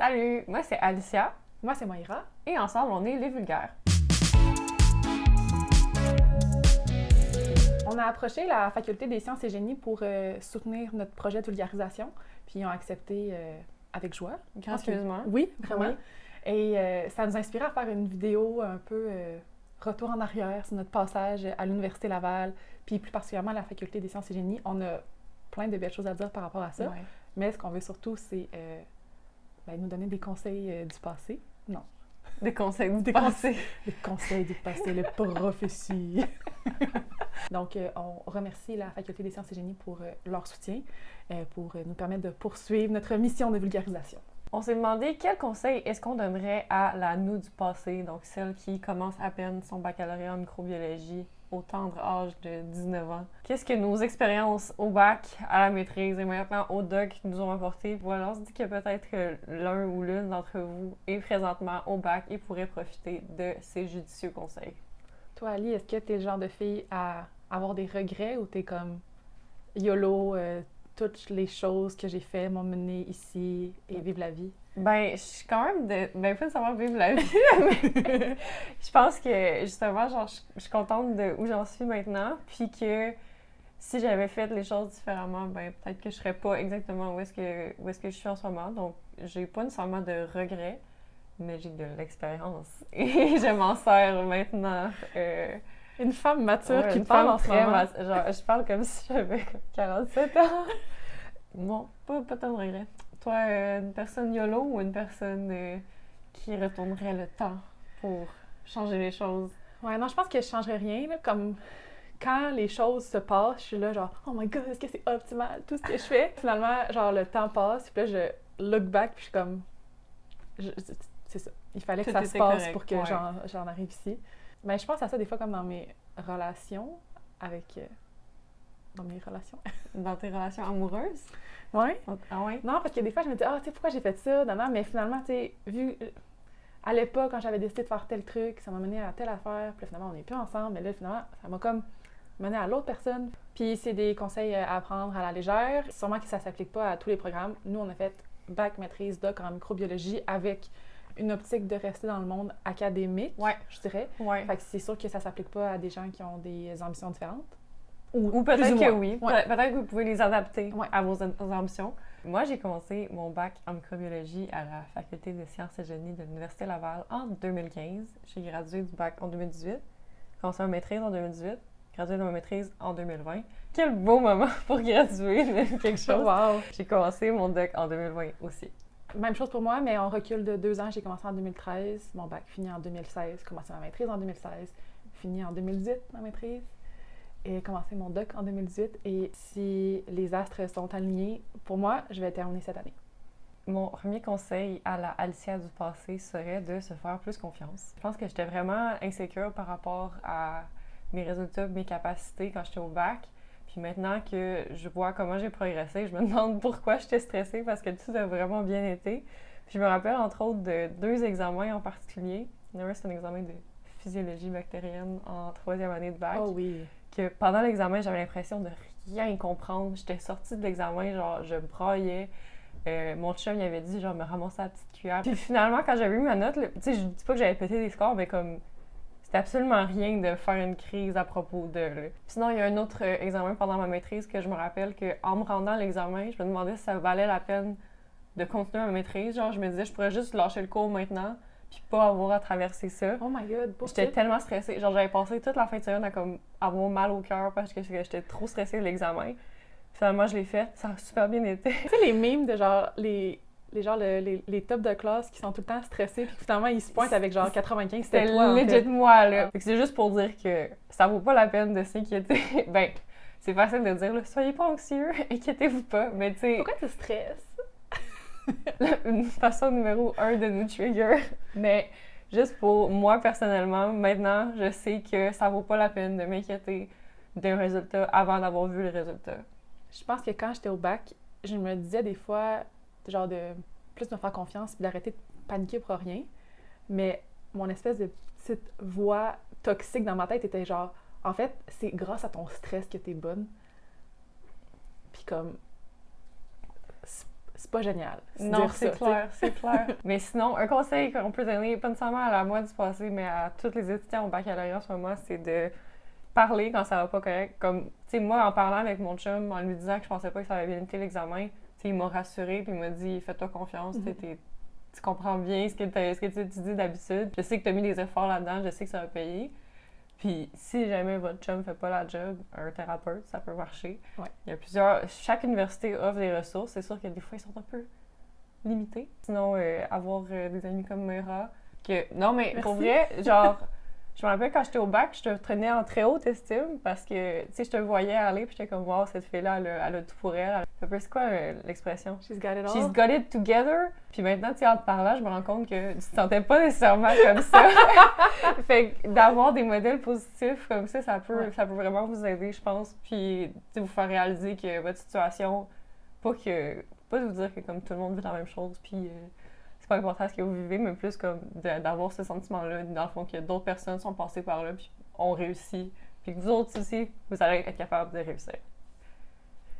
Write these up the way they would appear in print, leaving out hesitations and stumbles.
Salut, moi c'est Alicia. Moi, c'est Moira. Et ensemble, on est les vulgaires. On a approché la Faculté des sciences et génies pour soutenir notre projet de vulgarisation, puis ils ont accepté avec joie. Gracieusement. Oui, vraiment. Oui. Et ça nous a inspiré à faire une vidéo un peu retour en arrière sur notre passage à l'Université Laval, puis plus particulièrement à la Faculté des sciences et génies. On a plein de belles choses à dire par rapport à ça, Ouais. mais ce qu'on veut surtout, c'est nous donner des conseils du passé. Non. Des conseils du Des passé. Les conseils du passé, les prophéties. Donc, on remercie la Faculté des sciences et génies pour leur soutien, pour nous permettre de poursuivre notre mission de vulgarisation. On s'est demandé quels conseils est-ce qu'on donnerait à la nous du passé, donc celle qui commence à peine son baccalauréat en microbiologie au tendre âge de 19 ans. Qu'est-ce que nos expériences au bac, à la maîtrise et maintenant au doc nous ont apporté? Voilà, on se dit que peut-être que l'un ou l'une d'entre vous est présentement au bac et pourrait profiter de ces judicieux conseils. Toi, Ali, est-ce que t'es le genre de fille à avoir des regrets ou t'es comme YOLO, toutes les choses que j'ai faites m'ont mené ici et vive la vie? Ben, je suis quand même pas nécessairement vivre la vie, mais je pense que, justement, genre, je suis contente de où j'en suis maintenant, puis que si j'avais fait les choses différemment, ben, peut-être que je serais pas exactement où est-ce que je suis en ce moment. Donc, j'ai pas nécessairement de regrets, mais j'ai de l'expérience. Et je m'en sers maintenant. Une femme mature Ouais, qui une parle femme en ce très moment. genre, je parle comme si j'avais 47 ans. Bon, pas tant de regrets. Toi, une personne YOLO ou une personne qui retournerait le temps pour changer les choses? Ouais, non, je pense que je changerais rien, là, comme quand les choses se passent, je suis là genre « Oh my God, est-ce que c'est optimal, tout ce que je fais? » Finalement, genre, le temps passe, puis là, je look back, puis je suis comme... c'est ça. Il fallait que Tout ça se était passe correct, pour que ouais. j'en arrive ici. Mais je pense à ça des fois comme dans mes relations avec... dans mes relations. Dans tes relations amoureuses? Ouais. Ah ouais? Non, parce que des fois, je me dis « Ah, tu sais, pourquoi j'ai fait ça? » Non, non, mais finalement, tu sais, vu... À l'époque, quand j'avais décidé de faire tel truc, ça m'a mené à telle affaire, puis là, finalement, on n'est plus ensemble, mais là, finalement, ça m'a comme mené à l'autre personne. Puis c'est des conseils à prendre à la légère. Sûrement que ça ne s'applique pas à tous les programmes. Nous, on a fait bac, maîtrise, doc en microbiologie avec une optique de rester dans le monde académique, Ouais. je dirais. Ouais. Fait que c'est sûr que ça ne s'applique pas à des gens qui ont des ambitions différentes. Ou plus peut-être ou que moins. oui. Ouais. Peut-être que vous pouvez les adapter Ouais. à vos ambitions. Moi, j'ai commencé mon bac en microbiologie à la Faculté des sciences et génies de l'Université Laval en 2015. J'ai gradué du bac en 2018, commencé ma maîtrise en 2018, gradué de ma maîtrise en 2020. Quel beau moment pour graduer de quelque chose! Wow! J'ai commencé mon doc en 2020 aussi. Même chose pour moi, mais on recule de 2 ans. J'ai commencé en 2013, mon bac fini en 2016, commencé ma maîtrise en 2016, fini en 2018 ma maîtrise, et commencé mon doc en 2018. Et si les astres sont alignés, pour moi, je vais terminer cette année. Mon premier conseil à la Alicia du passé serait de se faire plus confiance. Je pense que j'étais vraiment insécure par rapport à mes résultats, mes capacités quand j'étais au bac. Puis maintenant que je vois comment j'ai progressé, je me demande pourquoi j'étais stressée parce que tout a vraiment bien été. Puis je me rappelle entre autres de 2 examens en particulier. Un, c'est un examen de physiologie bactérienne en 3e année de bac. Oh oui! Que pendant l'examen, j'avais l'impression de rien comprendre. J'étais sortie de l'examen, genre je braillais. Mon chum, il avait dit, genre, me ramasser la petite cuillère. Puis finalement, quand j'avais eu ma note, tu sais, je dis pas que j'avais pété des scores, mais comme, c'était absolument rien de faire une crise à propos de, là. Sinon, il y a un autre examen pendant ma maîtrise que je me rappelle qu'en me rendant à l'examen, je me demandais si ça valait la peine de continuer ma maîtrise. Genre, je me disais, je pourrais juste lâcher le cours maintenant, puis pas avoir à traverser ça. Oh my God! J'étais tellement stressée. Genre, j'avais passé toute la fin de semaine à comme avoir mal au cœur parce que j'étais trop stressée de l'examen. Finalement, je l'ai fait. Ça a super bien été. Tu sais, les mimes de genre, les tops de classe qui sont tout le temps stressés, puis finalement, ils se pointent avec genre 95, c'était toi, en legit fait. moi, là. Fait que c'est juste pour dire que ça vaut pas la peine de s'inquiéter. Ben, c'est facile de dire, là, soyez pas anxieux, inquiétez-vous pas. Mais tu sais, Pourquoi tu stresses? une façon numéro 1 de nous trigger. Mais juste pour moi, personnellement, maintenant, je sais que ça vaut pas la peine de m'inquiéter d'un résultat avant d'avoir vu le résultat. Je pense que quand j'étais au bac, je me disais des fois, genre de plus me faire confiance puis d'arrêter de paniquer pour rien. Mais mon espèce de petite voix toxique dans ma tête était genre, en fait, c'est grâce à ton stress que t'es bonne. Puis comme, c'est pas génial. Non, c'est ça, clair, c'est clair. Mais sinon, un conseil qu'on peut donner, pas nécessairement à la moi du passé, mais à tous les étudiants au baccalauréat en ce moment, c'est de parler quand ça va pas correct. Comme, tu sais, moi, en parlant avec mon chum, en lui disant que je pensais pas que ça avait bien été l'examen, tu sais, il m'a rassurée, puis il m'a dit, fais-toi confiance, tu comprends bien ce que tu dis d'habitude. Je sais que tu as mis des efforts là-dedans, je sais que ça va payer. Puis si jamais votre chum fait pas la job, un thérapeute, ça peut marcher. Ouais. Il y a plusieurs... Chaque université offre des ressources. C'est sûr que des fois, ils sont un peu limités. Sinon, avoir des amis comme Mera, que... Non, mais Merci. pour vrai, genre... Je me rappelle quand j'étais au bac, je te tenais en très haute estime parce que, tu sais, je te voyais aller puis j'étais comme, wow, cette fille-là, elle a tout pour elle. Un peu, c'est quoi l'expression? She's got it all. She's got it together. Puis maintenant, tu sais, en te parlant, je me rends compte que tu te sentais pas nécessairement comme ça. Fait que d'avoir des modèles positifs comme ça peut vraiment vous aider, je pense. Puis, tu sais, vous faire réaliser que votre situation, pas de vous dire que comme tout le monde vit la même chose, puis c'est pas important ce que vous vivez, mais plus comme d'avoir ce sentiment-là, dans le fond, que d'autres personnes sont passées par là, puis ont réussi, puis que vous autres aussi, vous allez être capables de réussir.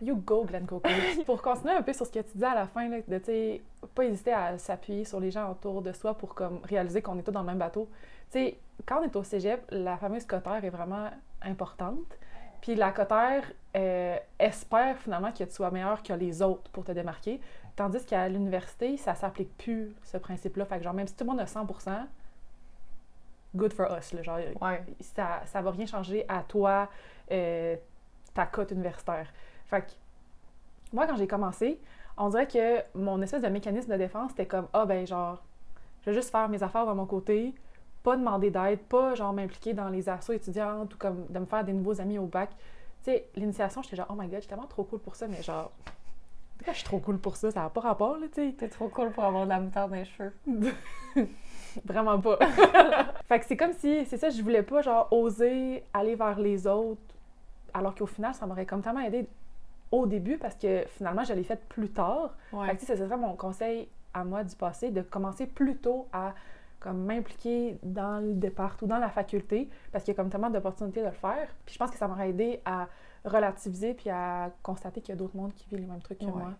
You go, Glenn Coco. Pour continuer un peu sur ce que tu dis à la fin, là, de, tu sais, pas hésiter à s'appuyer sur les gens autour de soi pour comme réaliser qu'on est tous dans le même bateau. Tu sais, quand on est au cégep, la fameuse cotère est vraiment importante. Puis la cotère espère finalement que tu sois meilleur que les autres pour te démarquer. Tandis qu'à l'université, ça s'applique plus, ce principe-là. Fait que genre, même si tout le monde a 100%, good for us. Là, genre, ça va rien changer à toi, ta cote universitaire. Fait que moi, quand j'ai commencé, on dirait que mon espèce de mécanisme de défense, c'était comme, ben genre, je vais juste faire mes affaires de mon côté, pas demander d'aide, pas genre m'impliquer dans les assos étudiantes ou comme de me faire des nouveaux amis au bac. Tu sais, l'initiation, j'étais genre, oh my god, je suis tellement trop cool pour ça, mais genre, je suis trop cool pour ça, ça n'a pas rapport, là, tu sais. T'es trop cool pour avoir de la moutarde dans les cheveux. Vraiment pas. Fait que c'est comme si, c'est ça, je voulais pas, genre, oser aller vers les autres, alors qu'au final, ça m'aurait comme tellement aidé au début, parce que finalement, je l'ai fait plus tard. Ouais. Fait que, tu sais, ce serait mon conseil à moi du passé, de commencer plus tôt à comme m'impliquer dans le départ ou dans la faculté, parce qu'il y a comme tellement d'opportunités de le faire. Puis je pense que ça m'aurait aidé à relativiser puis à constater qu'il y a d'autres mondes qui vivent les mêmes trucs que moi.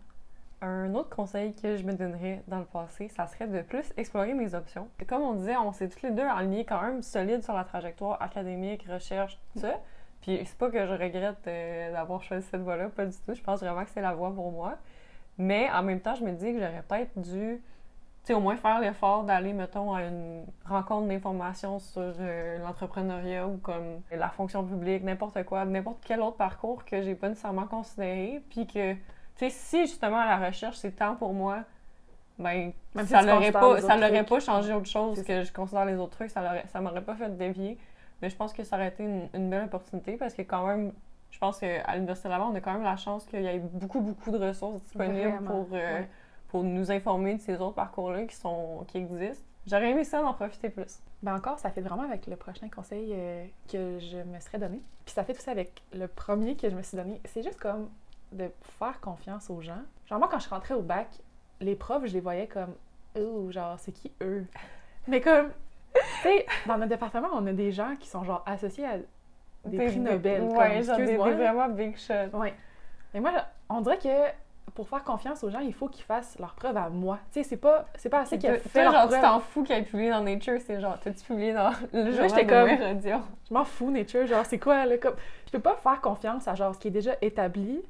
Un autre conseil que je me donnerais dans le passé, ça serait de plus explorer mes options. Comme on disait, on s'est toutes les deux alignés quand même solides sur la trajectoire académique, recherche, tout ça. Puis c'est pas que je regrette d'avoir choisi cette voie-là, pas du tout. Je pense vraiment que c'est la voie pour moi. Mais en même temps, je me dis que j'aurais peut-être dû, tu sais, au moins faire l'effort d'aller, mettons, à une rencontre d'information sur l'entrepreneuriat ou comme la fonction publique, n'importe quoi, n'importe quel autre parcours que j'ai pas nécessairement considéré. Puis que, tu sais, si justement la recherche c'est tant pour moi, ben même ça si l'aurait pas changé autre chose que je considère les autres trucs, ça m'aurait pas fait dévier. Mais je pense que ça aurait été une belle opportunité parce que quand même, je pense qu'à l'Université Laval, on a quand même la chance qu'il y ait beaucoup de ressources disponibles pour nous informer de ces autres parcours-là qui existent. J'aurais aimé ça d'en profiter plus. Ben encore, ça fait vraiment avec le prochain conseil que je me serais donné. Puis ça fait aussi avec le premier que je me suis donné. C'est juste comme de faire confiance aux gens. Genre moi, quand je rentrais au bac, les profs, je les voyais comme « Oh, genre, c'est qui eux? » Mais comme, tu sais, dans notre département, on a des gens qui sont genre associés à des prix Nobel. Ouais, genre des vraiment big shots. Ouais. Mais moi, on dirait que pour faire confiance aux gens, il faut qu'ils fassent leurs preuves à moi. Tu sais, c'est pas assez qu'ils fait leurs genre, preuves. Tu t'en fous qu'elle ait publié dans Nature, c'est genre, t'as-tu publié dans le journal j'étais de comme, Mérodion? Je m'en fous, Nature, genre, c'est quoi, là, comme... Je peux pas faire confiance à, genre, ce qui est déjà établi,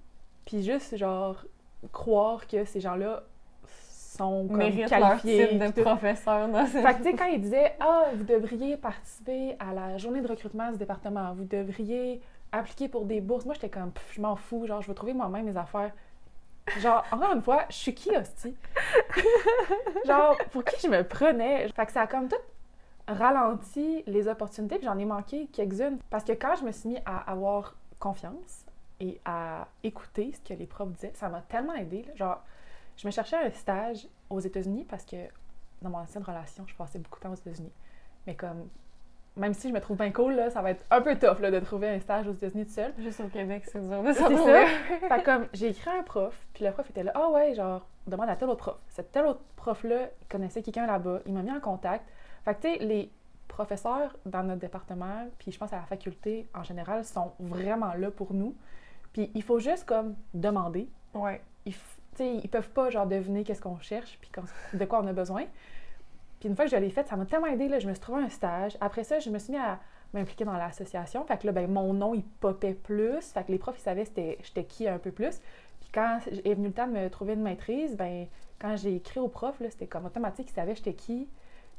puis juste, genre, croire que ces gens-là sont comme méritent qualifiés. leur titre de professeur dans cette... Fait que, tu sais, quand ils disaient « Ah, vous devriez participer à la journée de recrutement du département, vous devriez appliquer pour des bourses. » Moi, j'étais comme « Je m'en fous, genre, je vais trouver moi-même mes affaires. » Genre, encore une fois, je suis qui, hostie? Genre, pour qui je me prenais? Fait que ça a comme tout ralenti les opportunités, puis j'en ai manqué quelques-unes. Parce que quand je me suis mis à avoir confiance et à écouter ce que les profs disaient, ça m'a tellement aidée, là. Genre, je me cherchais un stage aux États-Unis parce que dans mon ancienne relation, je passais beaucoup de temps aux États-Unis. Mais comme, même si je me trouve bien cool, là, ça va être un peu tough là, de trouver un stage aux États-Unis toute seule. Juste au Québec, c'est dur de C'est trouver. ça. Fait que comme, j'ai écrit à un prof, puis le prof était là, ah ouais, genre, demande à tel autre prof. Cet tel autre prof-là, il connaissait quelqu'un là-bas, il m'a mis en contact. Fait que, tu sais, les professeurs dans notre département, puis je pense à la faculté en général, sont vraiment là pour nous. Puis il faut juste, comme, demander. Ouais. tu sais, ils peuvent pas, genre, deviner qu'est-ce qu'on cherche puis de quoi on a besoin. Puis une fois que je l'ai fait, ça m'a tellement aidé, là, je me suis trouvé un stage. Après ça, je me suis mis à m'impliquer dans l'association. Fait que là, ben, mon nom, il popait plus. Fait que les profs, ils savaient j'étais qui un peu plus. Puis quand est venu le temps de me trouver une maîtrise, ben quand j'ai écrit aux profs, là, c'était comme automatique, ils savaient j'étais qui.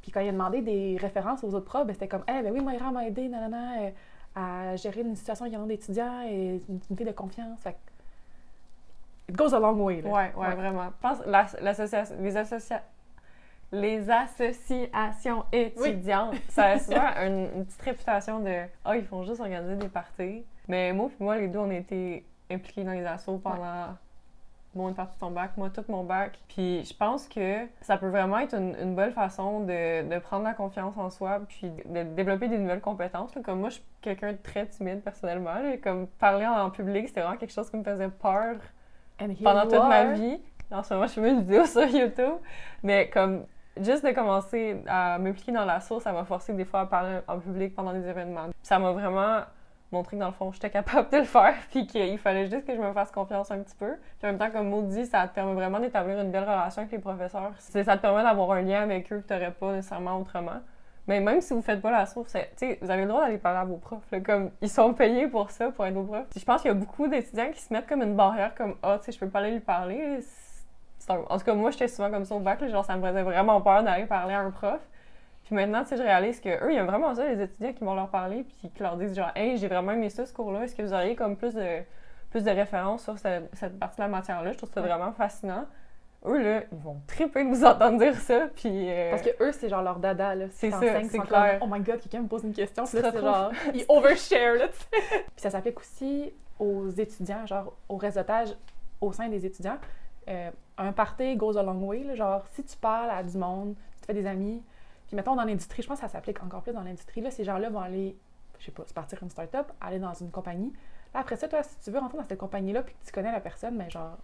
Puis quand ils ont demandé des références aux autres profs, ben c'était comme « Eh, ben oui, Moira m'a aidé, nanana, à gérer une situation d'étudiants et une fille de confiance. » Fait que it goes a long way, là. Ouais, vraiment. Je pense que les associations étudiantes, ça a souvent une petite réputation de « Ah, ils font juste organiser des parties. » Mais moi, les deux, on a été impliqués dans les assos pendant une partie de ton bac, moi, tout mon bac. Puis je pense que ça peut vraiment être une bonne façon de prendre la confiance en soi puis de développer des nouvelles compétences. Là. Comme moi, je suis quelqu'un de très timide personnellement. Là. Comme parler en public, c'était vraiment quelque chose qui me faisait peur pendant toute ma vie. En ce moment, je fais une vidéo sur YouTube. Mais comme juste de commencer à m'impliquer dans l'asso, ça m'a forcé des fois à parler en public pendant des événements. Puis ça m'a vraiment montré que dans le fond, j'étais capable de le faire, puis qu'il fallait juste que je me fasse confiance un petit peu. Puis en même temps, comme Maud dit, ça te permet vraiment d'établir une belle relation avec les professeurs. Ça te permet d'avoir un lien avec eux que tu n'aurais pas nécessairement autrement. Mais même si vous faites pas l'asso, vous avez le droit d'aller parler à vos profs. Là, comme, ils sont payés pour ça, pour être vos profs. Puis je pense qu'il y a beaucoup d'étudiants qui se mettent comme une barrière, comme « Ah, tu sais, je peux pas aller lui parler. » En tout cas, moi, j'étais souvent comme ça au bac, là, genre ça me faisait vraiment peur d'aller parler à un prof. Puis maintenant, tu sais, je réalise qu'eux, il y a vraiment ça, les étudiants qui vont leur parler puis qui leur disent genre « Hey, j'ai vraiment aimé ça, ce cours-là. Est-ce que vous auriez comme plus de références sur cette partie de la matière-là? » Je trouve ça vraiment fascinant. Eux, là, ils vont triper de vous entendre dire ça, puis... Parce que eux, c'est genre leur dada, là. C'est ça, c'est clair. Comme, oh my God, quelqu'un me pose une question, puis là, c'est genre... Ils overshare, là, tu sais. Puis ça s'applique aussi aux étudiants, genre au réseautage au sein des étudiants. Un party goes a long way, là, genre, si tu parles à du monde, tu fais des amis, puis mettons dans l'industrie, je pense que ça s'applique encore plus dans l'industrie, là, ces gens-là vont aller, je sais pas, se partir une start-up, aller dans une compagnie. Là, après ça, toi, si tu veux rentrer dans cette compagnie-là, puis que tu connais la personne, mais genre...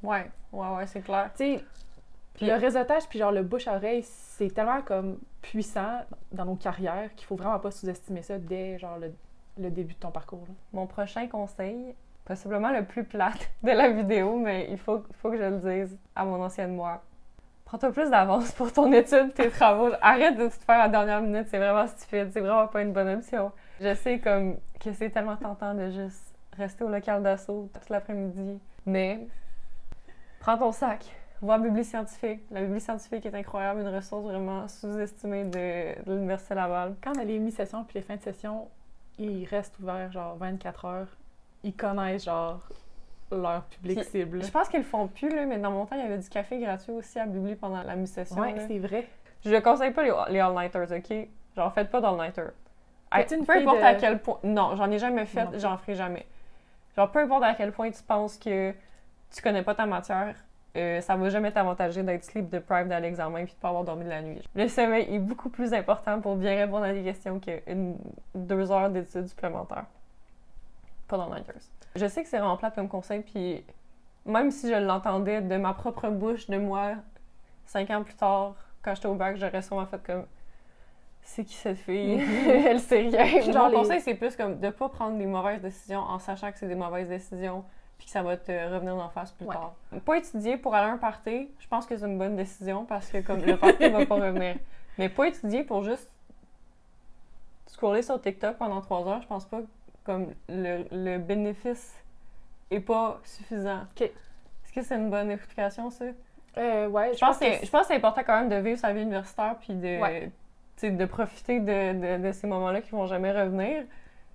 Ouais, c'est clair. Tu sais, le réseautage, puis genre le bouche-à-oreille, c'est tellement comme puissant dans nos carrières qu'il faut vraiment pas sous-estimer ça dès genre le début de ton parcours. Là. Mon prochain conseil, possiblement le plus plate de la vidéo, mais il faut que je le dise à mon ancienne moi. Prends-toi plus d'avance pour ton étude, tes travaux. Arrête de te faire à la dernière minute, c'est vraiment stupide, c'est vraiment pas une bonne option. Je sais comme que c'est tellement tentant de juste rester au local d'assaut toute l'après-midi, mais prends ton sac, va à la Bibli scientifique. La Bibli scientifique est incroyable, une ressource vraiment sous-estimée de l'Université Laval. Quand on a les mi-sessions puis les fins de session, ils restent ouverts genre 24 heures. Ils connaissent genre leur public cible. Je pense qu'ils le font plus, là, mais dans mon temps, il y avait du café gratuit aussi à Bibli pendant la mi-session. Ouais, c'est vrai. Je ne conseille pas les all-nighters, OK? Genre, faites pas d'all-nighter. Peu importe à quel point... Non, j'en ai jamais fait, j'en ferai jamais. Genre, peu importe à quel point tu penses que tu connais pas ta matière, ça va jamais t'avantager d'être sleep deprived à l'examen puis de pas avoir dormi de la nuit. Le sommeil est beaucoup plus important pour bien répondre à des questions que 2 heures d'études supplémentaires. Pas d'all-nighters. Je sais que c'est vraiment plate comme conseil, puis même si je l'entendais de ma propre bouche, de moi, 5 ans plus tard, quand j'étais au bac, j'aurais sûrement fait comme « C'est qui cette fille? Elle sait rien. » Genre, mon conseil, c'est plus comme de pas prendre des mauvaises décisions en sachant que c'est des mauvaises décisions puis que ça va te revenir d'en face plus tard. Pas étudier pour aller à un party, je pense que c'est une bonne décision parce que comme le party va pas revenir. Mais pas étudier pour juste scroller sur TikTok pendant 3 heures, je pense pas comme le bénéfice est pas suffisant. OK. Est-ce que c'est une bonne explication, ça? Ouais, je pense que c'est important quand même de vivre sa vie universitaire puis de profiter de ces moments-là qui vont jamais revenir,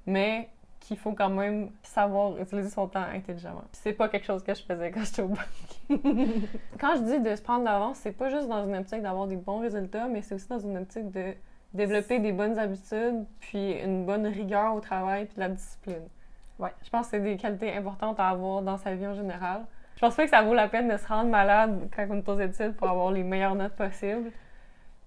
mais qu'il faut quand même savoir utiliser son temps intelligemment. C'est pas quelque chose que je faisais quand j'étais au bac. Quand je dis de se prendre d'avance, c'est pas juste dans une optique d'avoir des bons résultats, mais c'est aussi dans une optique de développer des bonnes habitudes, puis une bonne rigueur au travail, puis de la discipline. Ouais. Je pense que c'est des qualités importantes à avoir dans sa vie en général. Je pense pas que ça vaut la peine de se rendre malade quand on est aux études pour avoir les meilleures notes possibles,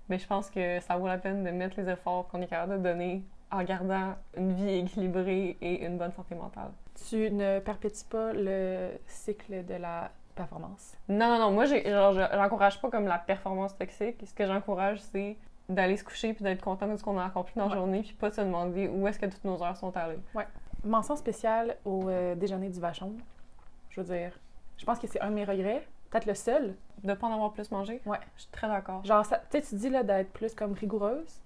mais je pense que ça vaut la peine de mettre les efforts qu'on est capable de donner en gardant une vie équilibrée et une bonne santé mentale. Tu ne perpétues pas le cycle de la performance? Non. Moi, j'encourage pas comme la performance toxique. Ce que j'encourage, c'est d'aller se coucher puis d'être content de ce qu'on a accompli dans la journée puis pas de se demander où est-ce que toutes nos heures sont allées. Ouais. Mention spéciale au déjeuner du Vachon. Je veux dire, je pense que c'est un de mes regrets, peut-être le seul. De pas en avoir plus mangé? Ouais. Je suis très d'accord. Genre, tu sais, tu dis là d'être plus comme rigoureuse.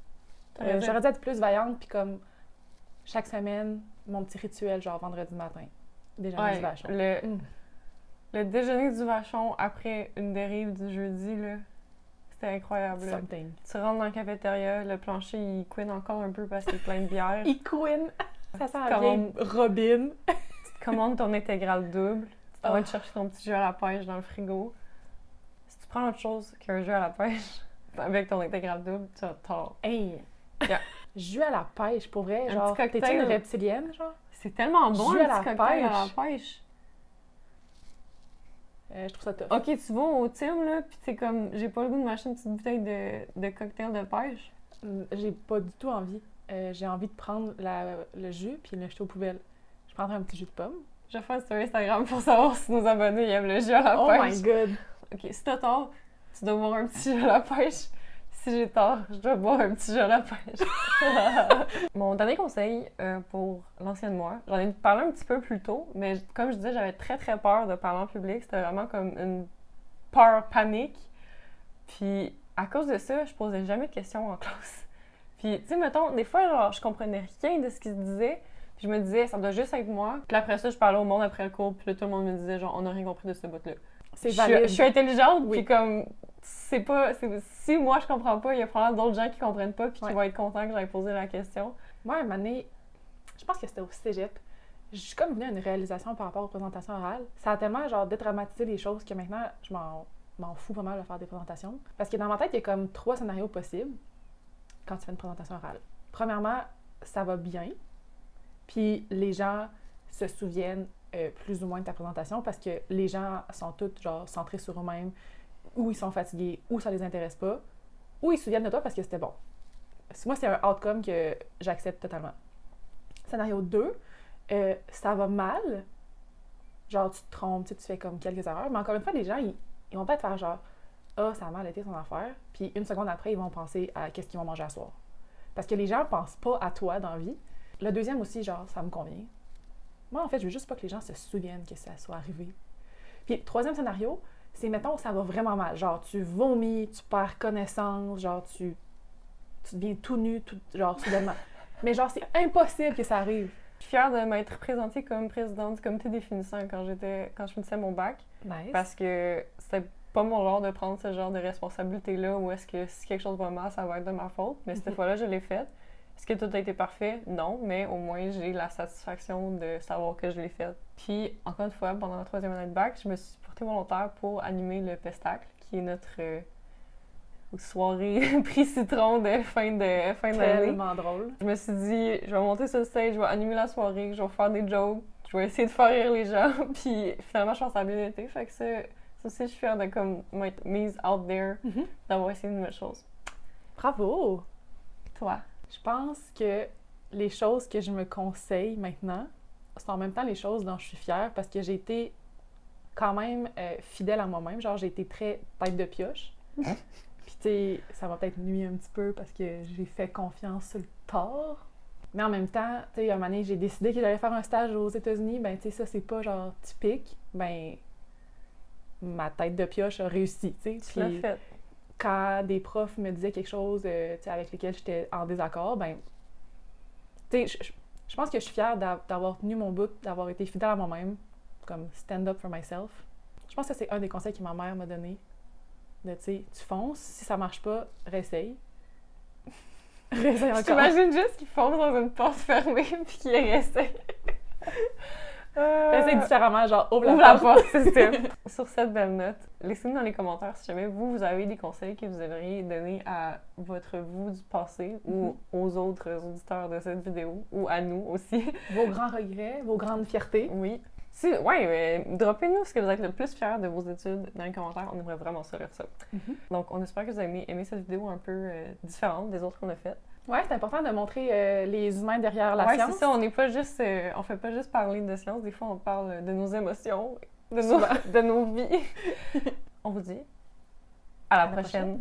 T'aurais dit- J'aurais dû être plus vaillante, puis comme chaque semaine, mon petit rituel, genre vendredi matin. Déjeuner Ouais, du vachon. le déjeuner du vachon après une dérive du jeudi, là, c'était incroyable. Là. Something. Tu rentres dans la cafétéria, le plancher, il couine encore un peu parce qu'il est plein de bière. Il couine. Ça sent la Commande- vieille Robin. Tu te commandes ton intégrale double. Tu t'en Oh. vas te chercher ton petit jeu à la pêche dans le frigo. Si tu prends autre chose qu'un jeu à la pêche avec ton intégrale double, tu vas tort. Hey! Yeah. Jus à la pêche, pour vrai. Un Genre, petit t'es-tu cocktail. une reptilienne, genre? C'est tellement bon, Jus un à la petit cocktail à la pêche. pêche. Je trouve ça tough. Ok, tu vas au Tim, là, pis t'es comme, j'ai pas le goût de m'acheter une petite bouteille de cocktail de pêche. J'ai pas du tout envie. J'ai envie de prendre le jus puis le jeter aux poubelles. Je prendrais un petit jus de pomme. Je vais faire sur Instagram pour savoir si nos abonnés aiment le jus à la Oh pêche. my god! Ok, si t'as tort, tu dois boire un petit jus à la pêche. Si j'ai tort, je dois boire un petit jus à la pêche. Mon dernier conseil pour l'ancienne moi, j'en ai parlé un petit peu plus tôt, mais comme je disais, j'avais très très peur de parler en public. C'était vraiment comme une peur panique. Puis à cause de ça, je posais jamais de questions en classe. Puis tu sais, mettons, des fois, genre, je comprenais rien de ce qu'ils se disaient. Puis je me disais, ça doit juste être moi. Puis après ça, je parlais au monde après le cours, puis là, tout le monde me disait, genre, on n'a rien compris de ce bout-là. C'est Je valide. suis intelligente, Oui. puis comme, si moi je comprends pas, il y a probablement d'autres gens qui comprennent pas, puis qui Ouais. vont être contents que j'aille posé la question. Moi, un moment donné, je pense que c'était au cégep, je suis comme venue à une réalisation par rapport aux présentations orales. Ça a tellement, genre, dédramatisé les choses que maintenant, je m'en fous pas mal de faire des présentations. Parce que dans ma tête, il y a comme 3 scénarios possibles quand tu fais une présentation orale. Premièrement, ça va bien, puis les gens se souviennent plus ou moins de ta présentation parce que les gens sont tous, genre, centrés sur eux-mêmes, ou ils sont fatigués, ou ça les intéresse pas, ou ils se souviennent de toi parce que c'était bon. Moi, c'est un outcome que j'accepte totalement. Scénario 2, ça va mal. Genre, tu te trompes, tu fais comme quelques erreurs. Mais encore une fois, les gens, ils vont pas te faire genre « Ah, ça a mal été ton affaire. » Puis une seconde après, ils vont penser à qu'est-ce qu'ils vont manger à soir. Parce que les gens pensent pas à toi dans la vie. Le deuxième aussi, genre, ça me convient. Moi, en fait, je veux juste pas que les gens se souviennent que ça soit arrivé. Puis le troisième scénario, c'est, mettons, ça va vraiment mal. Genre, tu vomis, tu perds connaissance, genre, tu deviens tout nu, genre, soudainement. Mais genre, c'est impossible que ça arrive. Je suis fière de m'être présentée comme présidente du comité définissant quand je finissais mon bac, Nice. parce que c'était pas mon genre de prendre ce genre de responsabilité-là, où est-ce que si quelque chose va mal, ça va être de ma faute. Mais cette fois-là, je l'ai faite. Est-ce que tout a été parfait? Non, mais au moins, j'ai la satisfaction de savoir que je l'ai faite. Puis, encore une fois, pendant la 3e année de bac, je me suis portée volontaire pour animer le Pestacle, qui est notre soirée prix citron de fin d'année. Tellement drôle. Je me suis dit, je vais monter sur le stage, je vais animer la soirée, je vais faire des jokes, je vais essayer de faire rire les gens. Puis, finalement, je pense que ça a bien été. Fait que ça aussi, je suis fière de comme m'être mise out there, d'avoir essayé de nouvelles choses. Bravo! Toi? Je pense que les choses que je me conseille maintenant sont en même temps les choses dont je suis fière parce que j'ai été quand même fidèle à moi-même. Genre, j'ai été très tête de pioche. Puis, tu sais, ça m'a peut-être nuit un petit peu parce que j'ai fait confiance sur le tort. Mais en même temps, tu sais, un moment donné, j'ai décidé que j'allais faire un stage aux États-Unis. Ben, tu sais, ça, c'est pas genre typique. Ben, ma tête de pioche a réussi, tu sais. Tu l'as fait. Quand des profs me disaient quelque chose avec lesquels j'étais en désaccord, ben, tu sais, je pense que je suis fière d'avoir tenu mon bout, d'avoir été fidèle à moi-même, comme stand up for myself. Je pense que c'est un des conseils que ma mère m'a donné. De, tu sais, tu fonces, si ça marche pas, réessaye. Réessaye encore. J'imagine juste qu'ils foncent dans une porte fermée puis qu'ils réessayent. Réessaye différemment, genre ouvre Ouvre la la porte. porte, c'est ça. Sur cette belle note, laissez-nous dans les commentaires si jamais vous avez des conseils que vous aimeriez donner à votre vous du passé ou aux autres auditeurs de cette vidéo ou à nous aussi. Vos grands regrets, vos grandes fiertés. Oui. Droppez-nous ce que vous êtes le plus fiers de vos études dans les commentaires. On aimerait vraiment ça lire ça. Donc, on espère que vous avez aimé cette vidéo un peu différente des autres qu'on a faites. Ouais, c'est important de montrer les humains derrière la Ouais, science. c'est ça. On n'est pas juste... on fait pas juste parler de science. Des fois, on parle de nos émotions, de nos vies. On vous dit à la prochaine.